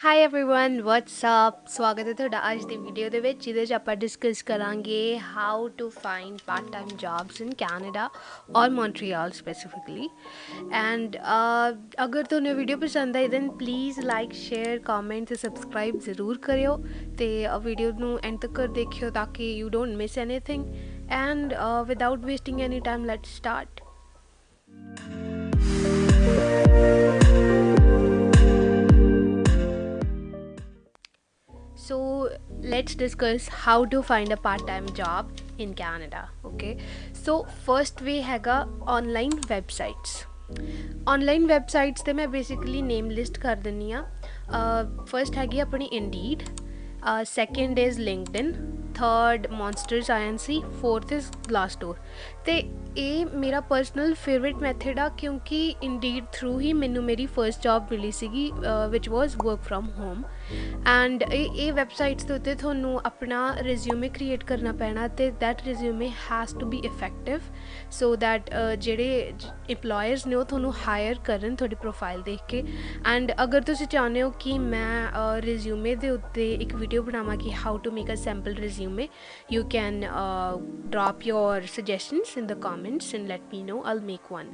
Hi everyone what's up स्वागत है ਤੁਹਾਡਾ ਅੱਜ ਦੀ ਵੀਡੀਓ ਦੇ ਵਿੱਚ ਜਿਹਦੇ 'ਚ ਆਪਾਂ ਡਿਸਕਸ ਕਰਾਂਗੇ how to find part time jobs in Canada ਔਰ ਮੌਂਟਰੀਅਲ ਸਪੈਸੀਫਿਕਲੀ ਐਂਡ ਅਗਰ ਤੁਹਾਨੂੰ ਵੀਡੀਓ ਪਸੰਦ ਆਈ then please like share comment ਤੇ ਸਬਸਕ੍ਰਾਈਬ ਜ਼ਰੂਰ ਕਰਿਓ ਤੇ ਵੀਡੀਓ ਨੂੰ ਐਂਡ ਤੱਕ ਦੇਖਿਓ ਤਾਂ ਕਿ you don't miss anything and without wasting any time let's start So let's discuss how to find a part-time job in Canada. Okay, so first we हैगा online websites. ऑनलाइन वैबसाइट्स ਤੇ ਮੈਂ basically ਨੇਮ list ਕਰ ਦਿੰਨੀ ਆ first ਹੈਗੀ ਆਪਣੀ Indeed second is LinkedIn third monsters INC fourth is Glassdoor तो ये मेरा पर्सनल फेवरेट मैथड आ क्योंकि इंडीड थ्रू ही मैनू मेरी फर्स्ट जॉब मिली सी which was work from home and ये वैबसाइट्स के उत्ते थोनू अपना रिज्यूमे क्रिएट करना पैना तो that resume has to be effective so that जेडे इंप्लॉयर्स ने थोनू हायर करन थोड़ी प्रोफाइल देख के एंड अगर तुसी चाहते हो कि मैं रिज्यूमे के उत्ते एक वीडियो बनावा कि how to make a sample resume you can drop your suggestions in the comments and let me know. I'll make one.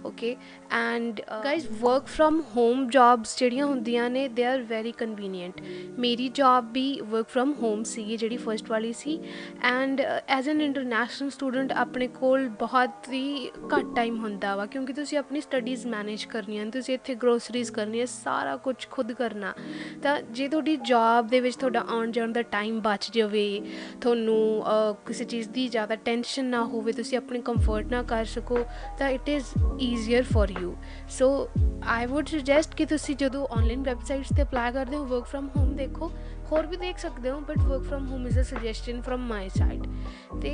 Okay, and guys, work from home jobs ਜਿਹੜੀਆਂ ਹੁੰਦੀਆਂ ਨੇ they are very convenient. ਮੇਰੀ job we work from home ਸੀਗੀ ਜਿਹੜੀ first ਵਾਲੀ ਸੀ and as an international student ਆਪਣੇ ਕੋਲ ਬਹੁਤ ਹੀ ਘੱਟ ਟਾਈਮ ਹੁੰਦਾ ਵਾ ਕਿਉਂਕਿ ਤੁਸੀਂ ਆਪਣੀ ਸਟੱਡੀਜ਼ ਮੈਨੇਜ ਕਰਨੀਆਂ ਤੁਸੀਂ ਇੱਥੇ ਗਰੋਸਰੀਜ਼ ਕਰਨੀਆਂ ਸਾਰਾ ਕੁਝ ਖੁਦ ਕਰਨਾ ਤਾਂ ਜੇ ਤੁਹਾਡੀ ਜੌਬ ਦੇ ਵਿੱਚ ਤੁਹਾਡਾ ਆਉਣ ਜਾਣ ਦਾ ਟਾਈਮ ਬਚ ਜਾਵੇ ਤੁਹਾਨੂੰ ਕਿਸੇ ਚੀਜ਼ ਦੀ ਜ਼ਿਆਦਾ ਟੈਨਸ਼ਨ ਨਾ ਹੋਵੇ ਤੁਸੀਂ ਆਪਣੇ ਕੰਫਰਟ ਨਾਲ ਕਰ ਸਕੋ ਤਾਂ it is easier for you so I wood suggest ਕਿ ਤੁਸੀਂ ਜਦੋਂ ਔਨਲਾਈਨ ਵੈਬਸਾਈਟਸ 'ਤੇ ਅਪਲਾਈ ਕਰਦੇ ਹੋ ਵਰਕ ਫਰੋਮ ਹੋਮ ਦੇਖੋ ਹੋਰ ਵੀ ਦੇਖ ਸਕਦੇ ਹੋ but work from home is a suggestion from my side ਅਤੇ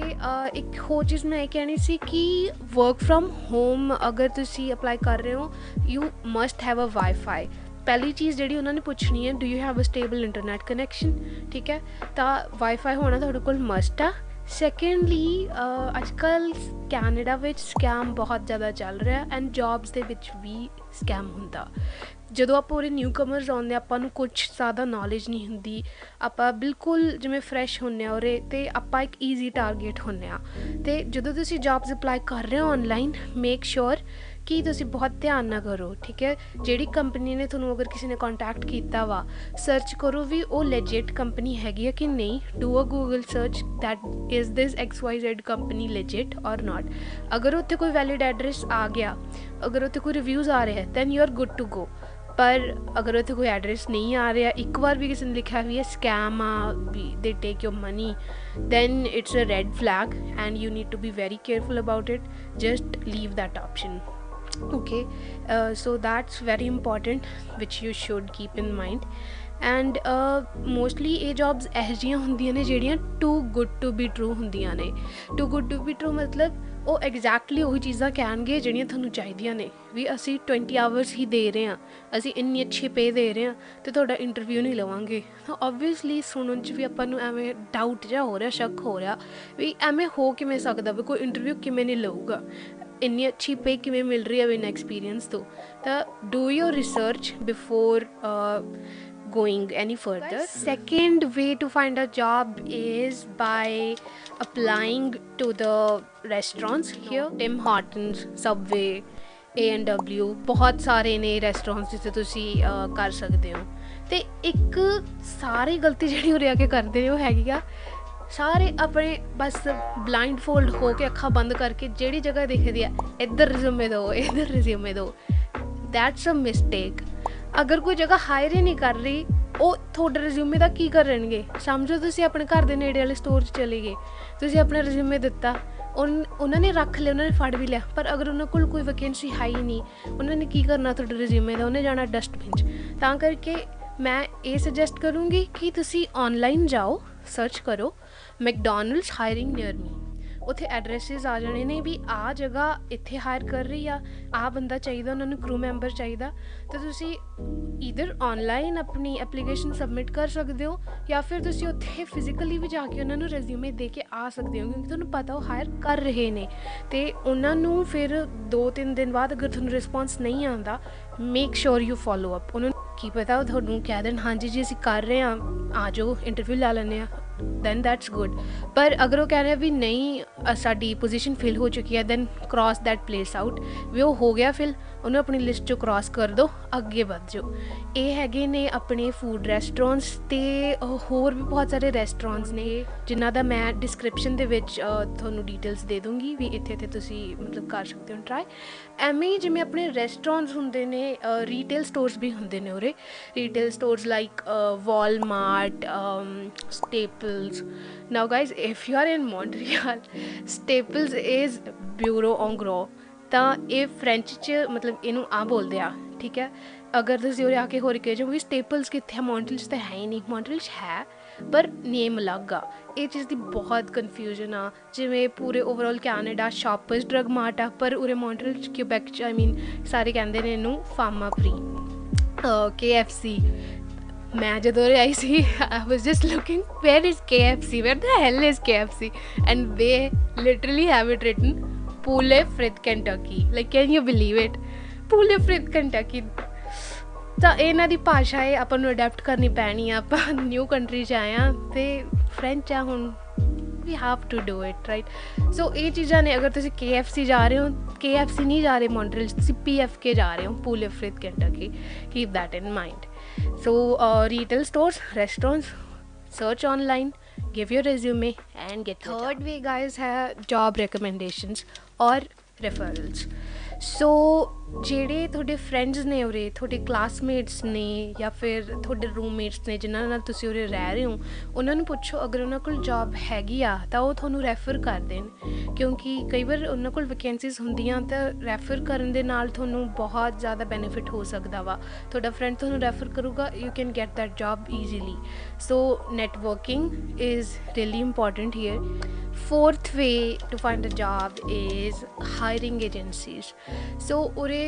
ਇੱਕ ਹੋਰ ਚੀਜ਼ ਮੈਂ ਇਹ ਕਹਿਣੀ ਸੀ ਕਿ ਵਰਕ ਫਰੋਮ ਹੋਮ ਅਗਰ ਤੁਸੀਂ ਅਪਲਾਈ ਕਰ ਰਹੇ ਹੋ you must have a WiFi पहली चीज़ जी उन्होंने पुछनी है do you have a stable internet connection ठीक है तो वाईफाई होना थोड़े को मस्ट आ सैकेंडली अजकल कैनेडा में स्कैम बहुत ज़्यादा चल रहा है एंड जॉब्स के भी स्कैम होंदा ਜਦੋਂ ਆਪਾਂ ਉਰੇ ਨਿਊ ਕਮਰਸ ਆਉਂਦੇ ਆਪਾਂ ਨੂੰ ਕੁਛ ਜ਼ਿਆਦਾ ਨੌਲੇਜ ਨਹੀਂ ਹੁੰਦੀ ਆਪਾਂ ਬਿਲਕੁਲ ਜਿਵੇਂ ਫਰੈਸ਼ ਹੁੰਦੇ ਹਾਂ ਉਰੇ ਅਤੇ ਆਪਾਂ ਇੱਕ ਈਜ਼ੀ ਟਾਰਗੇਟ ਹੁੰਦੇ ਹਾਂ ਅਤੇ ਜਦੋਂ ਤੁਸੀਂ ਜੌਬਸ ਅਪਲਾਈ ਕਰ ਰਹੇ ਹੋ ਔਨਲਾਈਨ ਮੇਕ ਸ਼ੋਰ ਕਿ ਤੁਸੀਂ ਬਹੁਤ ਧਿਆਨ ਨਾਲ ਕਰੋ ਠੀਕ ਹੈ ਜਿਹੜੀ ਕੰਪਨੀ ਨੇ ਤੁਹਾਨੂੰ ਅਗਰ ਕਿਸੇ ਨੇ ਕੰਟੈਕਟ ਕੀਤਾ ਵਾ ਸਰਚ ਕਰੋ ਵੀ ਉਹ ਲੈਜਿਟ ਕੰਪਨੀ ਹੈਗੀ ਆ ਕਿ ਨਹੀਂ do a Google search that is this XYZ company legit or not ਅਗਰ ਉੱਥੇ ਕੋਈ ਵੈਲਿਡ ਐਡਰੈਸ ਆ ਗਿਆ ਅਗਰ ਉੱਥੇ ਕੋਈ ਰਿਵਿਊਜ਼ ਆ ਰਹੇ then you are good to go पर अगर उत्थे कोई एड्रैस नहीं आ रहा एक बार भी किसी ने लिखा भी है स्कैम आ भी they take your money then it's a red flag and you need to be very careful about it just leave that option okay so that's very important which you should keep in mind and mostly ਇਹ jobs ਇਹੋ ਜਿਹੀਆਂ ਹੁੰਦੀਆਂ ਨੇ ਜਿਹੜੀਆਂ too good to be true ਹੁੰਦੀਆਂ ਨੇ too good to be true ਮਤਲਬ ਉਹ ਐਗਜ਼ੈਕਟਲੀ ਉਹੀ ਚੀਜ਼ਾਂ ਕਹਿਣਗੇ ਜਿਹੜੀਆਂ ਤੁਹਾਨੂੰ ਚਾਹੀਦੀਆਂ ਨੇ ਵੀ ਅਸੀਂ 20 ਆਵਰਸ ਹੀ ਦੇ ਰਹੇ ਹਾਂ ਅਸੀਂ ਇੰਨੀ ਅੱਛੀ ਪੇ ਦੇ ਰਹੇ ਹਾਂ ਅਤੇ ਤੁਹਾਡਾ ਇੰਟਰਵਿਊ ਨਹੀਂ ਲਵਾਂਗੇ ਤਾਂ ਓਬਵੀਅਸਲੀ ਸੁਣਨ 'ਚ ਵੀ ਆਪਾਂ ਨੂੰ ਐਵੇਂ ਡਾਊਟ ਜਿਹਾ ਹੋ ਰਿਹਾ ਸ਼ੱਕ ਹੋ ਰਿਹਾ ਵੀ ਐਵੇਂ ਹੋ ਕਿਵੇਂ ਸਕਦਾ ਵੀ ਕੋਈ ਇੰਟਰਵਿਊ ਕਿਵੇਂ ਨਹੀਂ ਲਊਗਾ ਇੰਨੀ ਅੱਛੀ ਪੇ ਕਿਵੇਂ ਮਿਲ ਰਹੀ ਹੈ ਬਿਨਾਂ ਐਕਸਪੀਰੀਅੰਸ ਤੋਂ ਤਾਂ do your research before going any further. Second way to find a job is by applying to the restaurants here. Tim Hortons, Subway, A&W बहुत सारे ने restaurants जिसे तुसी कर सकते हो ते एक सारी गलती जिहड़ी उरे आके करदे ने वो हैगी आ सारे अपने बस ब्लाइंड फोल्ड हो के अखा बंद करके जिहड़ी जगह दिखदी है इधर रिज्यूमे दो इधर रिज्यूमे दो दैट्स अ मिसटेक अगर कोई जगह हायर ही नहीं कर रही ਉਹ ਤੁਹਾਡੇ ਰਿਜ਼ਿਊਮੇ ਦਾ ਕੀ ਕਰਨਗੇ ਸਮਝੋ ਤੁਸੀਂ ਆਪਣੇ ਘਰ ਦੇ ਨੇੜੇ ਵਾਲੇ ਸਟੋਰ 'ਚ ਚਲੇ ਗਏ ਤੁਸੀਂ ਆਪਣਾ ਰਿਜ਼ਿਊਮੇ ਦਿੱਤਾ ਉਹਨਾਂ ਨੇ ਰੱਖ ਲਿਆ ਉਹਨਾਂ ਨੇ ਫੜ ਵੀ ਲਿਆ ਪਰ ਅਗਰ ਉਹਨਾਂ ਕੋਲ ਕੋਈ ਵੈਕੈਂਸੀ ਹੈ ਹੀ ਨਹੀਂ ਉਹਨਾਂ ਨੇ ਕੀ ਕਰਨਾ ਤੁਹਾਡੇ ਰਿਜ਼ਿਊਮੇ ਦਾ ਉਹਨੇ ਜਾਣਾ ਡਸਟਬਿਨ 'ਚ ਤਾਂ ਕਰਕੇ ਮੈਂ ਇਹ ਸੁਜੈਸਟ ਕਰੂੰਗੀ ਕਿ ਤੁਸੀਂ ਔਨਲਾਈਨ ਜਾਓ ਸਰਚ ਕਰੋ ਮੈਕਡੋਨਲਡਸ ਹਾਇਰਿੰਗ ਨੀਅਰ ਮੀ ਉੱਥੇ ਐਡਰੈਸਿਸ ਆ ਜਾਣੇ ਨੇ ਵੀ ਆਹ ਜਗ੍ਹਾ ਇੱਥੇ ਹਾਇਰ ਕਰ ਰਹੀ ਆ ਆਹ ਬੰਦਾ ਚਾਹੀਦਾ ਉਹਨਾਂ ਨੂੰ ਕਰੂ ਮੈਂਬਰ ਚਾਹੀਦਾ ਤਾਂ ਤੁਸੀਂ ਈਦਰ ਔਨਲਾਈਨ ਆਪਣੀ ਐਪਲੀਕੇਸ਼ਨ ਸਬਮਿਟ ਕਰ ਸਕਦੇ ਹੋ ਜਾਂ ਫਿਰ ਤੁਸੀਂ ਉੱਥੇ ਫਿਜ਼ੀਕਲੀ ਵੀ ਜਾ ਕੇ ਉਹਨਾਂ ਨੂੰ ਰੈਜ਼ਿਊਮੇ ਦੇ ਕੇ ਆ ਸਕਦੇ ਹੋ ਕਿਉਂਕਿ ਤੁਹਾਨੂੰ ਪਤਾ ਉਹ ਹਾਇਰ ਕਰ ਰਹੇ ਨੇ ਅਤੇ ਉਹਨਾਂ ਨੂੰ ਫਿਰ 2-3 ਦਿਨ ਬਾਅਦ ਅਗਰ ਤੁਹਾਨੂੰ ਰਿਸਪੌਂਸ ਨਹੀਂ ਆਉਂਦਾ make sure you follow up ਉਹਨਾਂ ਨੂੰ ਕੀ ਪਤਾ ਉਹ ਤੁਹਾਨੂੰ ਕਹਿ ਦੇਣ ਹਾਂਜੀ ਜੀ ਅਸੀਂ ਕਰ ਰਹੇ ਹਾਂ, ਆ ਜਾਓ ਇੰਟਰਵਿਊ ਲੈ ਲੈਂਦੇ ਹਾਂ, ਦੈਨ ਦੈਟਸ ਗੁੱਡ। ਪਰ ਅਗਰ ਉਹ ਕਹਿ ਰਿਹਾ ਵੀ ਨਹੀਂ ਸਾਡੀ ਪੋਜੀਸ਼ਨ ਫਿਲ ਹੋ ਚੁੱਕੀ ਹੈ, then cross that place out, ਵੀ ਉਹ ਹੋ ਗਿਆ ਫਿਲ, ਉਹਨੂੰ ਆਪਣੀ ਲਿਸਟ 'ਚੋਂ ਕ੍ਰਾਸ ਕਰ ਦਿਓ, ਅੱਗੇ ਵੱਧ ਜਾਓ। ਇਹ ਹੈਗੇ ਨੇ ਆਪਣੇ ਫੂਡ ਰੈਸਟੋਰੈਂਟਸ, ਅਤੇ ਹੋਰ ਵੀ ਬਹੁਤ ਸਾਰੇ ਰੈਸਟੋਰੈਂਟਸ ਨੇ ਜਿਨ੍ਹਾਂ ਦਾ ਮੈਂ ਡਿਸਕ੍ਰਿਪਸ਼ਨ ਦੇ ਵਿੱਚ ਤੁਹਾਨੂੰ ਡੀਟੇਲਸ ਦੇ ਦੂੰਗੀ ਵੀ ਇੱਥੇ ਇੱਥੇ ਤੁਸੀਂ ਮਤਲਬ ਕਰ ਸਕਦੇ ਹੋ ਟਰਾਈ। ਐਵੇਂ ਹੀ ਜਿਵੇਂ ਆਪਣੇ ਰੈਸਟੋਰੈਂਟਸ ਹੁੰਦੇ ਨੇ, ਰੀਟੇਲ ਸਟੋਰਸ ਵੀ ਹੁੰਦੇ ਨੇ ਉਰੇ, retail stores like Walmart, Staples. Now guys, if you are in Montreal, Staples is bureau en gros, ਤਾਂ ਇਹ ਫਰੈਂਚ 'ਚ ਮਤਲਬ ਇਹਨੂੰ ਆ ਬੋਲਦੇ ਆ, ਠੀਕ ਹੈ। ਅਗਰ ਤੁਸੀਂ ਉਰੇ ਆ ਕੇ ਹੋਰ ਕਹੇ ਜਾਓ ਵੀ ਸਟੇਪਲਸ ਕਿੱਥੇ ਆ, ਮੌਂਟਰੀਅਲ 'ਚ ਤਾਂ ਹੈ ਹੀ ਨਹੀਂ, ਮੌਂਟਰੀਅਲ 'ਚ ਹੈ ਪਰ ਨੇਮ ਅਲੱਗ ਆ। ਇਹ ਚੀਜ਼ ਦੀ ਬਹੁਤ ਕਨਫਿਊਜ਼ਨ ਆ। ਜਿਵੇਂ ਪੂਰੇ ਓਵਰਆਲ ਕੈਨੇਡਾ ਸ਼ਾਪਰਸ ਡਰਗ ਮਾਰਟ ਆ, ਪਰ ਉਰੇ ਮੌਂਟਰੀਅਲ 'ਚ ਕਿਊਬੈਕ 'ਚ ਆਈ ਮੀਨ ਸਾਰੇ ਕਹਿੰਦੇ ਨੇ ਇਹਨੂੰ ਫਾਰਮਾ ਪ੍ਰੀ। KFC, ਮੈਂ ਜਦੋਂ ਉਰੇ ਆਈ ਸੀ I was just looking where is KFC, where the hell is KFC, and they literally have it written Poulet Frites Kentucky, like can you believe it, Poulet Frites Kentucky। ਤਾਂ ਇਹਨਾਂ ਦੀ ਭਾਸ਼ਾ ਹੈ, ਆਪਾਂ ਨੂੰ adapt ਕਰਨੀ ਪੈਣੀ ਆ, ਆਪਾਂ ਨਿਊ ਕੰਟਰੀ 'ਚ ਆਏ ਹਾਂ ਅਤੇ ਫਰੈਂਚ ਆ ਹੁਣ, we have to do it right. So ਇਹ ਚੀਜ਼ਾਂ ਨੇ। ਅਗਰ ਤੁਸੀਂ KFC ਜਾ ਰਹੇ ਹੋ, KFC ਨਹੀਂ ਜਾ ਰਹੇ ਮੌਂਟਰੀਅਲ 'ਚ, ਤੁਸੀਂ PFK ਜਾ ਰਹੇ ਹੋ, Poulet Frites Kentucky, keep that in mind। So retail stores, restaurants, search online, give your resume and get your third way guys है job recommendations और referrals। ਸੋ ਜਿਹੜੇ ਤੁਹਾਡੇ ਫਰੈਂਡਸ ਨੇ ਉਰੇ, ਤੁਹਾਡੇ ਕਲਾਸਮੇਟਸ ਨੇ ਜਾਂ ਫਿਰ ਤੁਹਾਡੇ ਰੂਮਮੇਟਸ ਨੇ ਜਿਨ੍ਹਾਂ ਨਾਲ ਤੁਸੀਂ ਉਰੇ ਰਹਿ ਰਹੇ ਹੋ, ਉਹਨਾਂ ਨੂੰ ਪੁੱਛੋ ਅਗਰ ਉਹਨਾਂ ਕੋਲ ਜੋਬ ਹੈਗੀ ਆ ਤਾਂ ਉਹ ਤੁਹਾਨੂੰ ਰੈਫਰ ਕਰ ਦੇਣ, ਕਿਉਂਕਿ ਕਈ ਵਾਰ ਉਹਨਾਂ ਕੋਲ ਵੈਕੈਂਸੀਜ਼ ਹੁੰਦੀਆਂ ਤਾਂ ਰੈਫਰ ਕਰਨ ਦੇ ਨਾਲ ਤੁਹਾਨੂੰ ਬਹੁਤ ਜ਼ਿਆਦਾ ਬੈਨੀਫਿਟ ਹੋ ਸਕਦਾ ਵਾ। ਤੁਹਾਡਾ ਫਰੈਂਡ ਤੁਹਾਨੂੰ ਰੈਫਰ ਕਰੂਗਾ, you can get that job easily. So networking is really important here. Fourth way to find a job is hiring agencies। So ਉਰੇ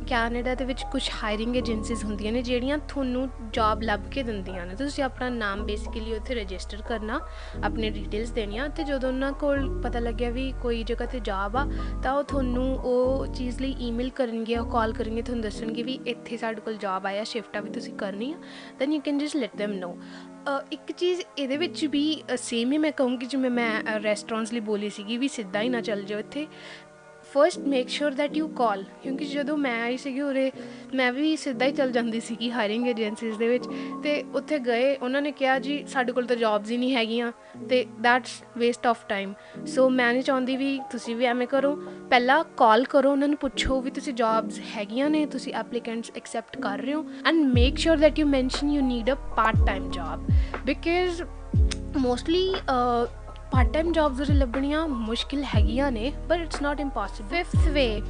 ਕੈਨੇਡਾ ਦੇ ਵਿੱਚ ਕੁਛ ਹਾਇਰਿੰਗ ਏਜੰਸੀਜ਼ ਹੁੰਦੀਆਂ ਨੇ ਜਿਹੜੀਆਂ ਤੁਹਾਨੂੰ ਜੋਬ ਲੱਭ ਕੇ ਦਿੰਦੀਆਂ ਨੇ। ਤੁਸੀਂ ਆਪਣਾ ਨਾਮ ਬੇਸਿਕਲੀ ਉੱਥੇ ਰਜਿਸਟਰ ਕਰਨਾ, ਆਪਣੇ ਡਿਟੇਲਸ ਦੇਣੀਆਂ, ਅਤੇ ਜਦੋਂ ਉਹਨਾਂ ਕੋਲ ਪਤਾ ਲੱਗਿਆ ਵੀ ਕੋਈ ਜਗ੍ਹਾ 'ਤੇ ਜੋਬ ਆ ਤਾਂ ਉਹ ਤੁਹਾਨੂੰ ਉਹ ਚੀਜ਼ ਲਈ ਈਮੇਲ ਕਰਨਗੇ, ਉਹ ਕਾਲ ਕਰਨਗੇ, ਤੁਹਾਨੂੰ ਦੱਸਣਗੇ ਵੀ ਇੱਥੇ ਸਾਡੇ ਕੋਲ ਜੋਬ ਆਇਆ, ਸ਼ਿਫਟ ਆ ਵੀ ਤੁਸੀਂ ਕਰਨੀ ਆ, then you can just let them know. ਇੱਕ ਚੀਜ਼ ਇਹਦੇ ਵਿੱਚ ਵੀ ਸੇਮ ਹੀ ਮੈਂ ਕਹੂੰਗੀ ਜਿਵੇਂ ਮੈਂ ਰੈਸਟੋਰੈਂਟਸ ਲਈ ਬੋਲੀ ਸੀਗੀ ਵੀ ਸਿੱਧਾ ਹੀ ਨਾ ਚੱਲ ਜਾਓ ਇੱਥੇ। First make sure that you call, ਕਿਉਂਕਿ ਜਦੋਂ ਮੈਂ ਆਈ ਸੀਗੀ ਉਰੇ ਮੈਂ ਵੀ ਸਿੱਧਾ ਹੀ ਚੱਲ ਜਾਂਦੀ ਸੀਗੀ ਹਾਇਰਿੰਗ ਏਜੰਸੀਜ਼ ਦੇ ਵਿੱਚ, ਅਤੇ ਉੱਥੇ ਗਏ ਉਹਨਾਂ ਨੇ ਕਿਹਾ ਜੀ ਸਾਡੇ ਕੋਲ ਤਾਂ ਜੋਬਸ ਹੀ ਨਹੀਂ ਹੈਗੀਆਂ, ਅਤੇ ਦੈਟਸ ਵੇਸਟ ਆਫ ਟਾਈਮ। ਸੋ ਮੈਂ ਨਹੀਂ ਚਾਹੁੰਦੀ ਵੀ ਤੁਸੀਂ ਵੀ ਐਵੇਂ ਕਰੋ। ਪਹਿਲਾਂ ਕਾਲ ਕਰੋ, ਉਹਨਾਂ ਨੂੰ ਪੁੱਛੋ ਵੀ ਤੁਸੀਂ ਜੋਬਸ ਹੈਗੀਆਂ ਨੇ, ਤੁਸੀਂ ਐਪਲੀਕੈਂਟਸ ਐਕਸੈਪਟ ਕਰ ਰਹੇ ਹੋ, and make sure that you mention you need a part time job, because mostly part time jobs ਉਰੇ ਲੱਭਣੀਆਂ ਮੁਸ਼ਕਿਲ ਹੈਗੀਆਂ ਨੇ, but it's not impossible. Fifth way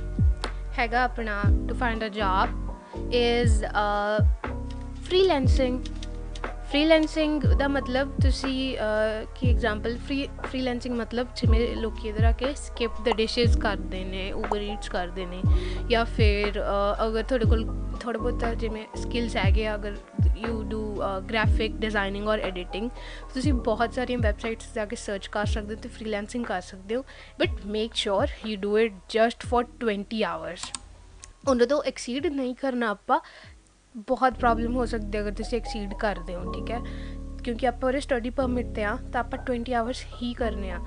ਹੈਗਾ ਆਪਣਾ to find a job is freelancing. Freelancing ਦਾ ਮਤਲਬ ਤੁਸੀਂ ਕੀ ਐਗਜ਼ਾਮਪਲ, ਫ੍ਰੀਲੈਂਸਿੰਗ ਮਤਲਬ ਜਿਵੇਂ ਲੋਕ ਇੱਧਰ ਆ ਕੇ ਸਕਿਪ ਦ ਡਿਸ਼ਿਜ਼ ਕਰਦੇ ਨੇ, ਊਬਰ ਈਟਸ ਕਰਦੇ ਨੇ, ਜਾਂ ਫਿਰ ਅਗਰ ਤੁਹਾਡੇ ਕੋਲ ਥੋੜ੍ਹਾ ਬਹੁਤਾ ਜਿਵੇਂ ਸਕਿੱਲਸ ਹੈਗੇ ਆ, ਅਗਰ ਯੂ ਡੂ ਗ੍ਰਾਫਿਕ ਡਿਜ਼ਾਇਨਿੰਗ ਔਰ ਐਡੀਟਿੰਗ, ਤੁਸੀਂ ਬਹੁਤ ਸਾਰੀਆਂ ਵੈਬਸਾਈਟਸ ਜਾ ਕੇ ਸਰਚ ਕਰ ਸਕਦੇ ਹੋ ਅਤੇ ਫ੍ਰੀਲੈਂਸਿੰਗ ਕਰ ਸਕਦੇ ਹੋ, but make sure you do it just for 20 hours. ਉਹਨਾਂ ਤੋਂ ਐਕਸੀਡ ਨਹੀਂ ਕਰਨਾ ਆਪਾਂ, ਬਹੁਤ ਪ੍ਰੋਬਲਮ ਹੋ ਸਕਦੀ ਅਗਰ ਤੁਸੀਂ ਐਕਸੀਡ ਕਰਦੇ ਹੋ, ਠੀਕ ਹੈ, ਕਿਉਂਕਿ ਆਪਾਂ ਉਹਦੇ ਸਟੱਡੀ ਪਰਮਿਟ 'ਤੇ ਆ ਤਾਂ ਆਪਾਂ 20 ਆਵਰਸ ਹੀ ਕਰਨੇ ਆ।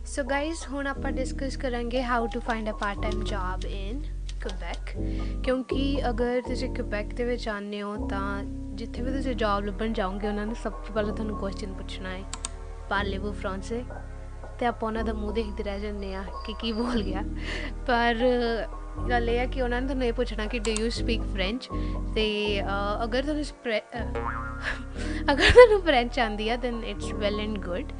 ਸੋ ਗਾਈਜ਼ ਹੁਣ ਆਪਾਂ ਡਿਸਕਸ ਕਰਾਂਗੇ how to find a part time job in Quebec, ਕਿਉਂਕਿ ਅਗਰ ਤੁਸੀਂ ਕੁਬੈਕ ਦੇ ਵਿੱਚ ਆਉਂਦੇ ਹੋ ਤਾਂ ਜਿੱਥੇ ਵੀ ਤੁਸੀਂ ਜੋਬ ਲੱਭਣ ਜਾਓਗੇ ਉਹਨਾਂ ਨੇ ਸਭ ਤੋਂ ਪਹਿਲਾਂ ਤੁਹਾਨੂੰ ਕੁਐਸਚਨ ਪੁੱਛਣਾ ਹੈ ਪਾਰਲੇਵੂ ਫਰਾਂਸੇ, ਅਤੇ ਆਪਾਂ ਉਹਨਾਂ ਦਾ ਮੂੰਹ ਦੇਖਦੇ ਰਹਿ ਜਾਂਦੇ ਹਾਂ ਕਿ ਕੀ ਬੋਲ ਗਿਆ। ਪਰ ਗੱਲ ਇਹ ਹੈ ਕਿ ਉਹਨਾਂ ਨੇ ਤੁਹਾਨੂੰ ਇਹ ਪੁੱਛਣਾ ਕਿ ਡੂ ਯੂ ਸਪੀਕ ਫਰੈਂਚ, ਅਤੇ ਅਗਰ ਤੁਹਾਨੂੰ ਫਰੈਂਚ ਆਉਂਦੀ ਆ then it's well and good,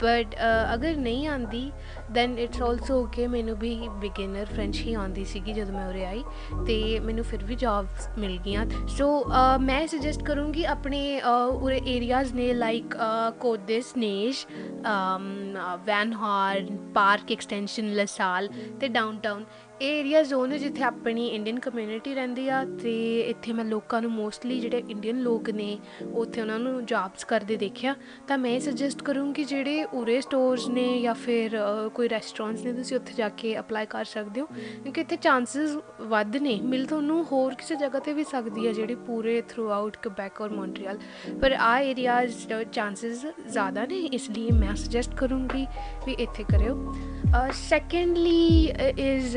but ਅਗਰ ਨਹੀਂ ਆਉਂਦੀ ਦੈਨ ਇਟਸ ਆਲਸੋ ਓਕੇ। ਮੈਨੂੰ ਵੀ ਬਿਗਿਨਰ ਫਰੈਂਚ ਹੀ ਆਉਂਦੀ ਸੀਗੀ ਜਦੋਂ ਮੈਂ ਉਰੇ ਆਈ, ਅਤੇ ਮੈਨੂੰ ਫਿਰ ਵੀ ਜੋਬਸ ਮਿਲ ਗਈਆਂ। ਸੋ ਮੈਂ ਸੁਜੈਸਟ ਕਰੂੰਗੀ ਆਪਣੇ ਉਰੇ ਏਰੀਆਜ਼ ਨੇ ਲਾਈਕ ਕੋਟ ਦੇ ਸਨੇਸ਼, ਵੈਨ ਹਾਰਨ, ਪਾਰਕ ਐਕਸਟੈਂਸ਼ਨ, ਲਸਾਲ ਅਤੇ ਡਾਊਨ ਟਾਊਨ, ਇਹ ਏਰੀਆ ਜ਼ੋਨ ਹੈ ਜਿੱਥੇ ਆਪਣੀ ਇੰਡੀਅਨ ਕਮਿਊਨਿਟੀ ਰਹਿੰਦੀ ਆ, ਅਤੇ ਇੱਥੇ ਮੈਂ ਲੋਕਾਂ ਨੂੰ ਮੋਸਟਲੀ ਜਿਹੜੇ ਇੰਡੀਅਨ ਲੋਕ ਨੇ ਉੱਥੇ ਉਹਨਾਂ ਨੂੰ ਜੋਬਸ ਕਰਦੇ ਦੇਖਿਆ। ਤਾਂ ਮੈਂ ਇਹ ਸੁਜੈਸਟ ਕਰੂੰਗੀ ਜਿਹੜੇ ਉਰੇ ਸਟੋਰਸ ਨੇ ਜਾਂ ਫਿਰ ਕੋਈ ਰੈਸਟੋਰੈਂਟਸ ਨੇ, ਤੁਸੀਂ ਉੱਥੇ ਜਾ ਕੇ ਅਪਲਾਈ ਕਰ ਸਕਦੇ ਹੋ, ਕਿਉਂਕਿ ਇੱਥੇ ਚਾਂਸਿਸ ਵੱਧ ਨੇ। ਮਿਲ ਤੁਹਾਨੂੰ ਹੋਰ ਕਿਸੇ ਜਗ੍ਹਾ 'ਤੇ ਵੀ ਸਕਦੀ ਹੈ ਜਿਹੜੀ ਪੂਰੇ ਥਰੂ ਆਊਟ ਕਬੈਕ ਔਰ ਮੌਂਟਰੀਅਲ, ਪਰ ਆਹ ਏਰੀਆਜ਼ ਚਾਂਸਿਸ ਜ਼ਿਆਦਾ ਨੇ, ਇਸ ਲਈ ਮੈਂ ਸੁਜੈਸਟ ਕਰੂੰਗੀ ਵੀ ਇੱਥੇ ਕਰਿਓ। ਸੈਕੰਡਲੀ ਇਜ਼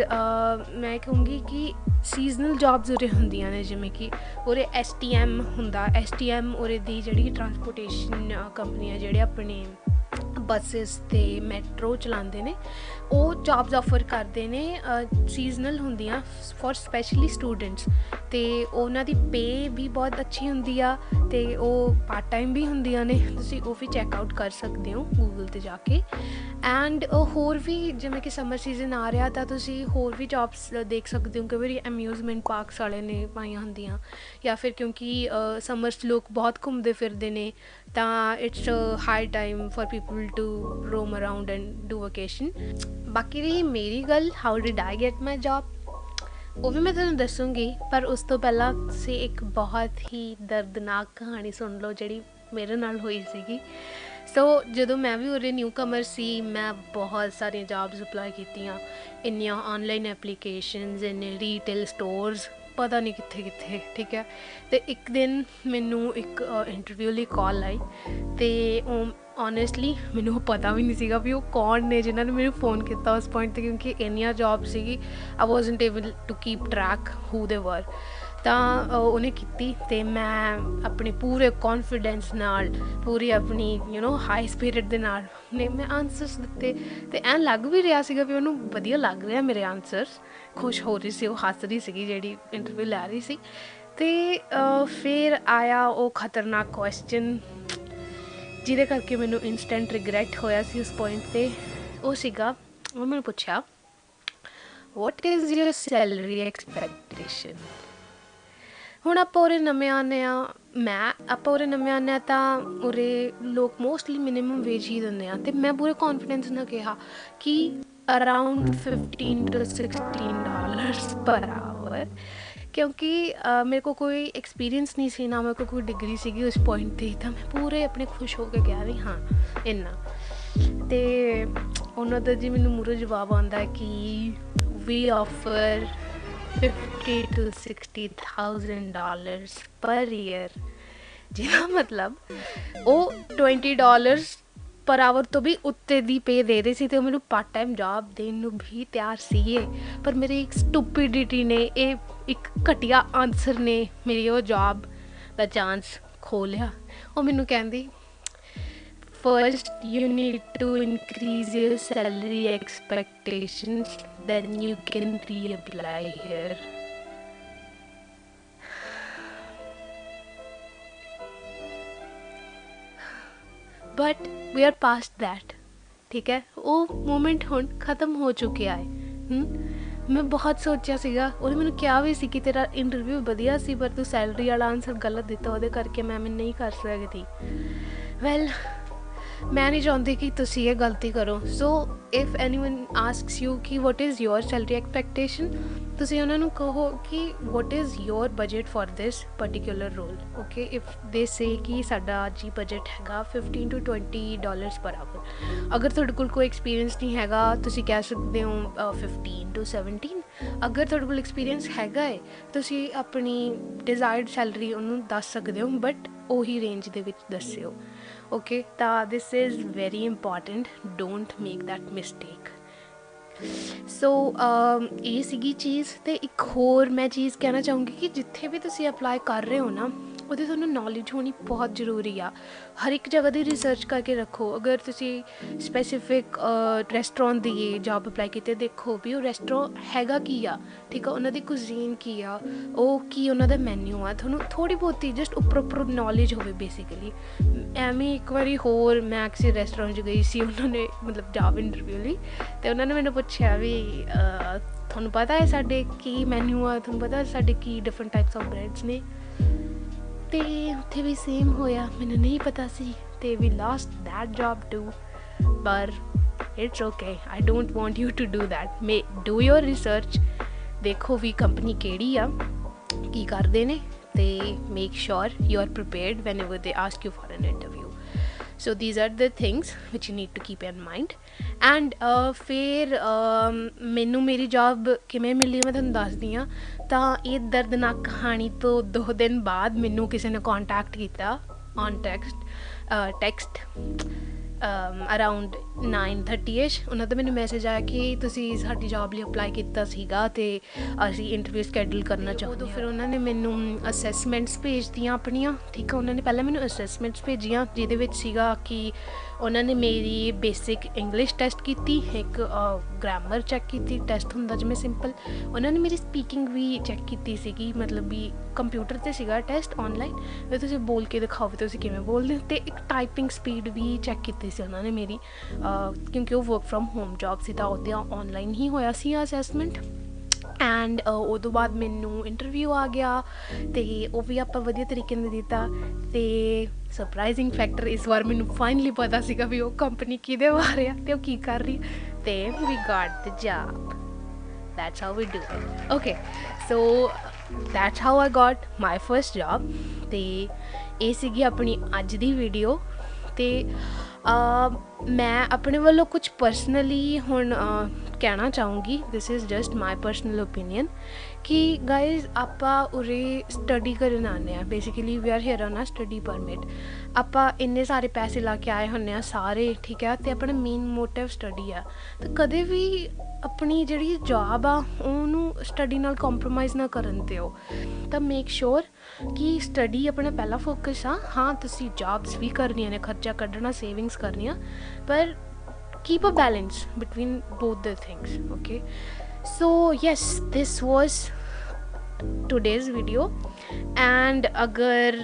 ਮੈਂ ਕਹੂੰਗੀ ਕਿ ਸੀਜ਼ਨਲ ਜੋਬਸ ਉਰੇ ਹੁੰਦੀਆਂ ਨੇ, ਜਿਵੇਂ ਕਿ ਉਰੇ STM ਹੁੰਦਾ। STM ਉਰੇ ਦੀ ਜਿਹੜੀ ਟਰਾਂਸਪੋਰਟੇਸ਼ਨ ਕੰਪਨੀ ਹੈ, ਜਿਹੜੇ ਆਪਣੇ ਬੱਸਿਸ ਅਤੇ ਮੈਟਰੋ ਚਲਾਉਂਦੇ ਨੇ, ਉਹ ਜੋਬਸ ਆਫਰ ਕਰਦੇ ਨੇ, ਸੀਜ਼ਨਲ ਹੁੰਦੀਆਂ ਫॉर ਸਪੈਸ਼ਲੀ ਸਟੂਡੈਂਟਸ, ਅਤੇ ਉਹਨਾਂ ਦੀ ਪੇ ਵੀ ਬਹੁਤ ਅੱਛੀ ਹੁੰਦੀ ਆ, ਅਤੇ ਉਹ ਪਾਰਟ ਟਾਈਮ ਵੀ ਹੁੰਦੀਆਂ ਨੇ। ਤੁਸੀਂ ਉਹ ਵੀ ਚੈੱਕ ਆਊਟ ਕਰ ਸਕਦੇ ਹੋ ਗੂਗਲ 'ਤੇ ਜਾ ਕੇ। ਐਂਡ ਹੋਰ ਵੀ ਜਿਵੇਂ ਕਿ ਸਮਰ ਸੀਜ਼ਨ ਆ ਰਿਹਾ, ਤਾਂ ਤੁਸੀਂ ਹੋਰ ਵੀ ਜੋਬਸ ਦੇਖ ਸਕਦੇ ਹੋ। ਕਈ ਵਾਰੀ ਅਮਿਊਜ਼ਮੈਂਟ ਪਾਰਕਸ ਵਾਲੇ ਨੇ ਪਾਈਆਂ ਹੁੰਦੀਆਂ, ਜਾਂ ਫਿਰ ਕਿਉਂਕਿ ਸਮਰ 'ਚ ਲੋਕ ਬਹੁਤ ਘੁੰਮਦੇ ਫਿਰਦੇ ਨੇ, ਤਾਂ it's high time for people to roam around and do vacation. ਬਾਕੀ ਰਹੀ ਮੇਰੀ ਗੱਲ, how did I get my job, ਉਹ ਵੀ ਮੈਂ ਤੁਹਾਨੂੰ ਦੱਸੂੰਗੀ, ਪਰ ਉਸ ਤੋਂ ਪਹਿਲਾਂ ਤੁਸੀਂ ਇੱਕ ਬਹੁਤ ਹੀ ਦਰਦਨਾਕ ਕਹਾਣੀ ਸੁਣ ਲਓ ਜਿਹੜੀ ਮੇਰੇ ਨਾਲ ਹੋਈ ਸੀਗੀ। ਸੋ ਜਦੋਂ ਮੈਂ ਵੀ ਉਰੇ ਨਿਊ ਕਮਰ ਸੀ, ਮੈਂ ਬਹੁਤ ਸਾਰੀਆਂ ਜੋਬਸ ਅਪਲਾਈ ਕੀਤੀਆਂ, ਇੰਨੀਆਂ ਔਨਲਾਈਨ ਐਪਲੀਕੇਸ਼ਨਸ, ਇੰਨੇ ਰੀਟੇਲ ਸਟੋਰਸ, ਪਤਾ ਨਹੀਂ ਕਿੱਥੇ ਕਿੱਥੇ, ਠੀਕ ਹੈ। ਅਤੇ ਇੱਕ ਦਿਨ ਮੈਨੂੰ ਇੱਕ ਇੰਟਰਵਿਊ ਲਈ ਕਾਲ ਆਈ, ਅਤੇ ਉਹ ਓਨੈਸਟਲੀ ਮੈਨੂੰ ਪਤਾ ਵੀ ਨਹੀਂ ਸੀਗਾ ਵੀ ਉਹ ਕੌਣ ਨੇ ਜਿਨ੍ਹਾਂ ਨੇ ਮੈਨੂੰ ਫ਼ੋਨ ਕੀਤਾ ਉਸ ਪੁਆਇੰਟ 'ਤੇ, ਕਿਉਂਕਿ ਇੰਨੀਆਂ ਜੋਬ ਸੀਗੀ, ਆਈ ਵਾਜ਼ਨਟ ਏਬਲ ਟੂ ਕੀਪ ਟਰੈਕ ਹੂ ਦੇ ਵਰ। ਤਾਂ ਉਹਨੇ ਕੀਤੀ, ਅਤੇ ਮੈਂ ਆਪਣੇ ਪੂਰੇ ਕੌਨਫੀਡੈਂਸ ਨਾਲ, ਪੂਰੀ ਆਪਣੀ ਹਾਈ ਸਪਿਰਿਟ ਦੇ ਨਾਲ ਨੇ ਮੈਂ ਆਨਸਰਸ ਦਿੱਤੇ, ਅਤੇ ਐਂ ਲੱਗ ਵੀ ਰਿਹਾ ਸੀਗਾ ਵੀ ਉਹਨੂੰ ਵਧੀਆ ਲੱਗ ਰਿਹਾ ਮੇਰੇ ਆਨਸਰਸ, ਖੁਸ਼ ਹੋ ਰਹੀ ਸੀ, ਉਹ ਹੱਸ ਰਹੀ ਸੀਗੀ ਜਿਹੜੀ ਇੰਟਰਵਿਊ ਲੈ ਰਹੀ ਸੀ। ਅਤੇ ਫਿਰ ਆਇਆ ਉਹ ਖਤਰਨਾਕ ਕੁਐਸਚਨ ਜਿਹਦੇ ਕਰਕੇ ਮੈਨੂੰ ਇੰਸਟੈਂਟ ਰਿਗਰੈਟ ਹੋਇਆ ਸੀ ਉਸ ਪੁਆਇੰਟ 'ਤੇ। ਉਹ ਸੀਗਾ, ਉਹ ਮੈਨੂੰ ਪੁੱਛਿਆ, what is your salary expectation. ਹੁਣ ਆਪਾਂ ਉਰੇ ਨਵੇਂ ਆਉਂਦੇ ਹਾਂ, ਤਾਂ ਉਰੇ ਲੋਕ ਮੋਸਟਲੀ ਮਿਨੀਮਮ ਵੇਜ ਹੀ ਦਿੰਦੇ ਆ, ਅਤੇ ਮੈਂ ਪੂਰੇ ਕੌਨਫੀਡੈਂਸ ਨਾਲ ਕਿਹਾ ਕਿ ਅਰਾਊਂਡ $15 to $16 ਪਰ ਆਵਰ, ਕਿਉਂਕਿ ਮੇਰੇ ਕੋਲ ਕੋਈ ਐਕਸਪੀਰੀਅੰਸ ਨਹੀਂ ਸੀ, ਨਾ ਮੇਰੇ ਕੋਲ ਕੋਈ ਡਿਗਰੀ ਸੀਗੀ ਉਸ ਪੁਆਇੰਟ 'ਤੇ। ਤਾਂ ਮੈਂ ਪੂਰੇ ਆਪਣੇ ਖੁਸ਼ ਹੋ ਕੇ ਕਿਹਾ ਵੀ ਹਾਂ ਇੰਨਾ, ਅਤੇ ਉਹਨਾਂ ਦਾ ਜੀ ਮੈਨੂੰ ਮੂਹਰੋਂ ਜਵਾਬ ਆਉਂਦਾ ਕਿ ਵੀ ਆਫਰ $50,000 to $60,000 ਪਰ ਈਅਰ, ਜਿਹਦਾ ਮਤਲਬ ਉਹ $20 ਪਰ ਆਵਰ ਤੋਂ ਵੀ ਉੱਤੇ ਦੀ ਪੇ ਦੇ ਰਹੇ ਸੀ, ਅਤੇ ਉਹ ਮੈਨੂੰ ਪਾਰਟ ਟਾਈਮ ਜੋਬ ਦੇਣ ਨੂੰ ਵੀ ਤਿਆਰ ਸੀਗੇ। ਪਰ ਮੇਰੀ ਇੱਕ ਸਟੂਪਿਡਿਟੀ ਨੇ, ਇਹ ਇੱਕ ਘਟੀਆ ਆਨਸਰ ਨੇ ਮੇਰੀ ਉਹ ਜੋਬ ਦਾ ਚਾਂਸ ਖੋਹ ਲਿਆ। ਉਹ ਮੈਨੂੰ ਕਹਿੰਦੀ, first you need to increase your salary expectations, then you can reapply here. But we are past that, ਠੀਕ ਹੈ। ਉਹ ਮੂਮੈਂਟ ਹੁਣ ਖ਼ਤਮ ਹੋ ਚੁੱਕਿਆ ਹੈ। ਮੈਂ ਬਹੁਤ ਸੋਚਿਆ ਸੀਗਾ, ਉਹਨੇ ਮੈਨੂੰ ਕਿਹਾ ਵੀ ਸੀ ਕਿ ਤੇਰਾ ਇੰਟਰਵਿਊ ਵਧੀਆ ਸੀ, ਪਰ ਤੂੰ ਸੈਲਰੀ ਵਾਲਾ ਆਨਸਰ ਗਲਤ ਦਿੱਤਾ, ਉਹਦੇ ਕਰਕੇ ਮੈਂ ਨਹੀਂ ਕਰ ਸਕਦੀ। ਵੈਲ, ਮੈਂ ਨਹੀਂ ਚਾਹੁੰਦੀ ਕਿ ਤੁਸੀਂ ਇਹ ਗਲਤੀ ਕਰੋ। So if anyone asks you ਕਿ what is your salary expectation, ਤੁਸੀਂ ਉਹਨਾਂ ਨੂੰ ਕਹੋ ਕਿ what is your budget for this particular role, okay. If they say ਕਿ ਸਾਡਾ ਜੀ ਬਜਟ ਹੈਗਾ $15 to $20 ਪਰ ਆਵਰ। ਅਗਰ ਤੁਹਾਡੇ ਕੋਲ ਕੋਈ ਐਕਸਪੀਰੀਅੰਸ ਨਹੀਂ ਹੈਗਾ, ਤੁਸੀਂ ਕਹਿ ਸਕਦੇ ਹੋ 15 to 17। ਅਗਰ ਤੁਹਾਡੇ ਕੋਲ ਐਕਸਪੀਰੀਅੰਸ ਹੈਗਾ ਹੈ, ਤੁਸੀਂ ਆਪਣੀ ਡਿਜ਼ਾਇਰਡ ਸੈਲਰੀ ਉਹਨੂੰ ਦੱਸ ਸਕਦੇ ਹੋ, ਬਟ ਉਹੀ ਰੇਂਜ ਦੇ ਵਿੱਚ ਦੱਸਿਓ, ਓਕੇ। ਤਾਂ this is very important, don't make that mistake. So ਇਹ ਸੀਗੀ ਚੀਜ਼। ਅਤੇ ਇੱਕ ਹੋਰ ਮੈਂ ਚੀਜ਼ ਕਹਿਣਾ ਚਾਹੂੰਗੀ ਕਿ ਜਿੱਥੇ ਵੀ ਤੁਸੀਂ ਅਪਲਾਈ ਕਰ ਰਹੇ ਹੋ ਨਾ, ਉਹਦੀ ਤੁਹਾਨੂੰ ਨੌਲੇਜ ਹੋਣੀ ਬਹੁਤ ਜ਼ਰੂਰੀ ਆ। ਹਰ ਇੱਕ ਜਗ੍ਹਾ ਦੀ ਰਿਸਰਚ ਕਰਕੇ ਰੱਖੋ। ਅਗਰ ਤੁਸੀਂ ਸਪੈਸੀਫਿਕ ਰੈਸਟੋਰੈਂਟ ਦੀ ਜੋਬ ਅਪਲਾਈ ਕੀਤੀ, ਦੇਖੋ ਵੀ ਉਹ ਰੈਸਟੋਰੈਂਟ ਹੈਗਾ ਕੀ ਆ, ਠੀਕ ਆ, ਉਹਨਾਂ ਦੀ ਕੁਜ਼ੀਨ ਕੀ ਆ, ਉਹ ਕੀ ਉਹਨਾਂ ਦਾ ਮੈਨਿਊ ਆ, ਤੁਹਾਨੂੰ ਥੋੜ੍ਹੀ ਬਹੁਤੀ ਜਸਟ ਉੱਪਰ ਨੌਲੇਜ ਹੋਵੇ ਬੇਸਿਕਲੀ। ਐਵੇਂ ਇੱਕ ਵਾਰੀ ਹੋਰ ਮੈਂ ਕਿਸੇ ਰੈਸਟੋਰੈਂਟ 'ਚ ਗਈ ਸੀ, ਉਹਨਾਂ ਨੇ ਮਤਲਬ ਜੋਬ ਇੰਟਰਵਿਊ ਲਈ, ਅਤੇ ਉਹਨਾਂ ਨੇ ਮੈਨੂੰ ਪੁੱਛਿਆ ਵੀ ਤੁਹਾਨੂੰ ਪਤਾ ਹੈ ਸਾਡੇ ਕੀ ਮੈਨਿਊ ਆ, ਤੁਹਾਨੂੰ ਪਤਾ ਸਾਡੇ ਕੀ ਡਿਫਰੈਂਟ ਟਾਈਪਸ ਆਫ ਬ੍ਰੈਡਸ ਨੇ। ਅਤੇ ਉੱਥੇ ਵੀ ਸੇਮ ਹੋਇਆ, ਮੈਨੂੰ ਨਹੀਂ ਪਤਾ ਸੀ, ਅਤੇ we lost that job too. ਪਰ it's okay, I don't want you to do that. May do your research, देखो भी कंपनी किहड़ी आ, की करते ने, ते make sure you are prepared whenever they ask you for an interview. So these are the things which you need to keep in mind. And फिर मैनू मेरी जॉब किमें मिली मैं तुहानूं दसदी हाँ। तो ये दर्दनाक कहानी तो 2 दिन बाद मैनू किसी ने कॉन्टैक्ट किया ऑन टैक्सट ਅਰਾਊਂਡ 9:30 ਉਹਨਾਂ ਦਾ ਮੈਨੂੰ ਮੈਸੇਜ ਆਇਆ ਕਿ ਤੁਸੀਂ ਸਾਡੀ ਜੋਬ ਲਈ ਅਪਲਾਈ ਕੀਤਾ ਸੀਗਾ ਅਤੇ ਅਸੀਂ ਇੰਟਰਵਿਊ ਸਕੈਡਿਊਲ ਕਰਨਾ ਚਾਹੁੰਦੇ ਹਾਂ। ਫਿਰ ਉਹਨਾਂ ਨੇ ਮੈਨੂੰ ਅਸੈਸਮੈਂਟਸ ਭੇਜਤੀਆਂ ਆਪਣੀਆਂ, ਠੀਕ ਆ। ਉਹਨਾਂ ਨੇ ਪਹਿਲਾਂ ਮੈਨੂੰ ਅਸੈਸਮੈਂਟਸ ਭੇਜੀਆਂ ਜਿਹਦੇ ਵਿੱਚ ਸੀਗਾ ਕਿ ਉਹਨਾਂ ਨੇ ਮੇਰੀ ਬੇਸਿਕ ਇੰਗਲਿਸ਼ ਟੈਸਟ ਕੀਤੀ, ਇੱਕ ਗ੍ਰਾਮਰ ਚੈੱਕ ਕੀਤੀ, ਟੈਸਟ ਹੁੰਦਾ ਜਿਵੇਂ ਸਿੰਪਲ। ਉਹਨਾਂ ਨੇ ਮੇਰੀ ਸਪੀਕਿੰਗ ਵੀ ਚੈੱਕ ਕੀਤੀ ਸੀਗੀ, ਮਤਲਬ ਵੀ ਕੰਪਿਊਟਰ 'ਤੇ ਸੀਗਾ ਟੈਸਟ ਔਨਲਾਈਨ, ਵੀ ਤੁਸੀਂ ਬੋਲ ਕੇ ਦਿਖਾਓ ਵੀ ਤੁਸੀਂ ਕਿਵੇਂ ਬੋਲਦੇ ਹੋ, ਅਤੇ ਇੱਕ ਟਾਈਪਿੰਗ ਸਪੀਡ ਵੀ ਚੈੱਕ ਕੀਤੀ ਸੀ ਉਹਨਾਂ ਨੇ ਮੇਰੀ, ਕਿਉਂਕਿ ਉਹ ਵਰਕ ਫਰੋਮ ਹੋਮ ਜੋਬ ਸੀ ਤਾਂ ਉਹਦੇ ਔਨਲਾਈਨ ਹੀ ਹੋਇਆ ਸੀ ਅਸੈਸਮੈਂਟ। ਐਂਡ ਉਹ ਤੋਂ ਬਾਅਦ ਮੈਨੂੰ ਇੰਟਰਵਿਊ ਆ ਗਿਆ ਅਤੇ ਉਹ ਵੀ ਆਪਾਂ ਵਧੀਆ ਤਰੀਕੇ ਨਾਲ ਦਿੱਤਾ। ਅਤੇ ਸਰਪ੍ਰਾਈਜ਼ਿੰਗ ਫੈਕਟਰ, ਇਸ ਵਾਰ ਮੈਨੂੰ ਫਾਈਨਲੀ ਪਤਾ ਸੀਗਾ ਵੀ ਉਹ ਕੰਪਨੀ ਕਿਹਦੇ ਬਾਰੇ ਆ ਅਤੇ ਉਹ ਕੀ ਕਰ ਰਹੀ, ਅਤੇ we got the job. That's how we do it. Okay, so that's how I got my first job। ਤੇ ਇਹ ਸੀਗੀ ਆਪਣੀ ਅੱਜ ਦੀ ਵੀਡੀਓ। ਅਤੇ ਮੈਂ ਆਪਣੇ ਵੱਲੋਂ ਕੁਝ ਪਰਸਨਲੀ ਹੁਣ ਕਹਿਣਾ ਚਾਹੂੰਗੀ, this is just my personal opinion, ਕਿ ਗਾਈਜ਼ ਆਪਾਂ ਉਰੇ ਸਟੱਡੀ ਕਰਨ ਆਉਂਦੇ ਹਾਂ। Basically we are here on a study permit. ਆਪਾਂ ਇੰਨੇ ਸਾਰੇ ਪੈਸੇ ਲਾ ਕੇ ਆਏ ਹੁੰਦੇ ਹਾਂ ਸਾਰੇ, ਠੀਕ ਹੈ, ਅਤੇ ਆਪਣਾ ਮੇਨ ਮੋਟਿਵ ਸਟੱਡੀ ਆ। ਤਾਂ ਕਦੇ ਵੀ ਆਪਣੀ ਜਿਹੜੀ ਜੋਬ ਆ ਉਹਨੂੰ ਸਟੱਡੀ ਨਾਲ ਕੰਪਰੋਮਾਈਜ਼ ਨਾ ਕਰਨ ਦਿਓ। ਤਾਂ ਮੇਕ ਸ਼ੋਰ ਕਿ ਸਟੱਡੀ ਆਪਣਾ ਪਹਿਲਾ ਫੋਕਸ ਆ। ਹਾਂ, ਤੁਸੀਂ ਜੋਬਸ ਵੀ ਕਰਨੀਆਂ ਨੇ, ਖਰਚਾ ਕੱਢਣਾ, ਸੇਵਿੰਗਸ ਕਰਨੀਆਂ, ਪਰ keep a balance between both the things, okay? So yes, this was today's video, and अगर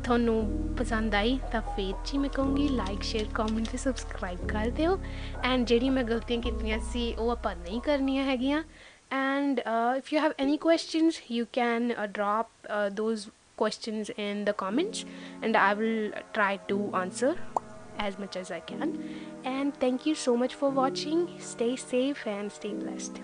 ਤੁਹਾਨੂੰ ਪਸੰਦ ਆਈ ਤਾਂ ਫਿਰ ਜੀ ਮੈਂ ਕਹੂੰਗੀ ਲਾਈਕ, ਸ਼ੇਅਰ, ਕਮੈਂਟ ਅਤੇ ਸਬਸਕ੍ਰਾਈਬ ਕਰ ਦਿਓ। ਐਂਡ ਜਿਹੜੀਆਂ ਮੈਂ ਗਲਤੀਆਂ ਕੀਤੀਆਂ ਸੀ ਉਹ ਆਪਾਂ ਨਹੀਂ ਕਰਨੀਆਂ ਹੈਗੀਆਂ। And if you have any questions, you can drop those questions in the comments, and I will try to answer as much as I can. And thank you so much for watching. Stay safe and stay blessed.